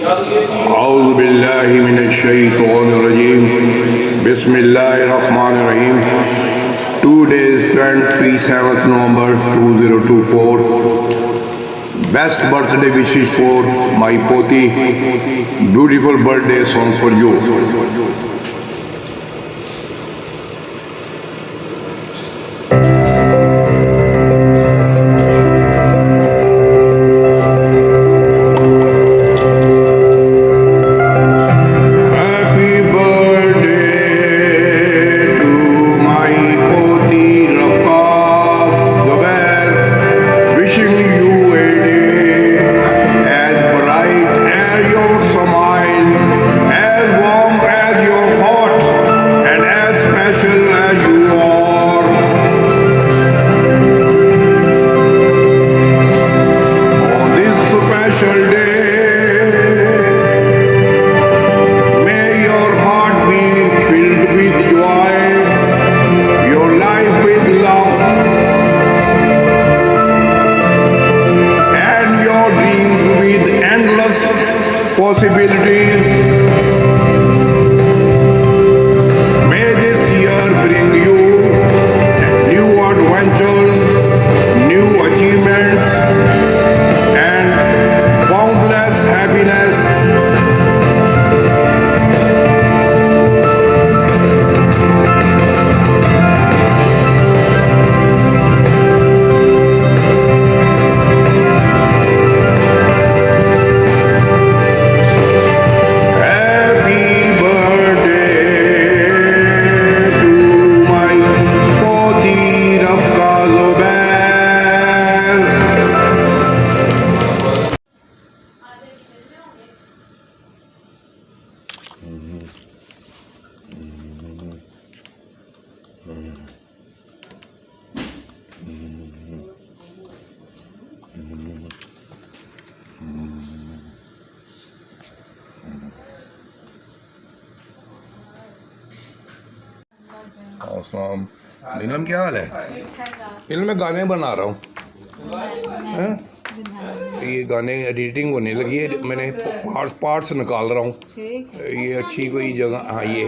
اعوذ باللہ من الشیطان الرجیم بسم اللہ الرحمن الرحیم. Today is 27th November 2024. Best birthday wishes for my Poti. Beautiful birthday song for you. Possibilities. May this year bring you new adventures, new achievements, and boundless happiness. السلام. نیلم کیا حال ہے؟ نیلم میں گانے بنا رہا ہوں. یہ گانے ایڈیٹنگ ہونے لگی ہے, میں نے پارٹس نکال رہا ہوں. یہ اچھی کوئی جگہ. ہاں یہ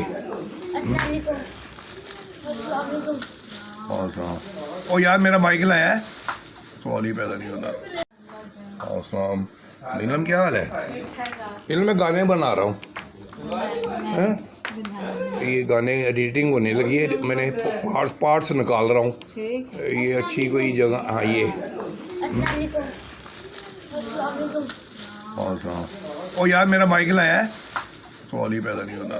او یار میرا مائک لایا ہے, سوال ہی پیدا نہیں ہوتا. السلام. نیلم کیا حال ہے؟ نیلم میں گانے بنا رہا ہوں. یہ گانے ایڈیٹنگ ہونے لگی ہے, میں نے پارٹس نکال رہا ہوں. یہ اچھی کوئی جگہ. ہاں یہ او یار میرا مائک لایا ہے, سوال ہی پیدا نہیں ہوتا.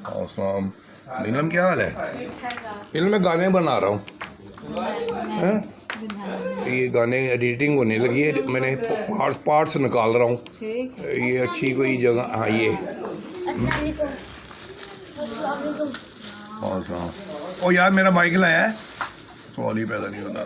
السلام. نیلم کیا حال ہے؟ نیلم میں گانے بنا رہا ہوں. یہ گانے ایڈیٹنگ ہونے لگی ہے, میں نے پارٹس نکال رہا ہوں. یہ اچھی کوئی جگہ. ہاں یہ او یار میرا مائک لایا ہے, سوال ہی پیدا نہیں ہوتا.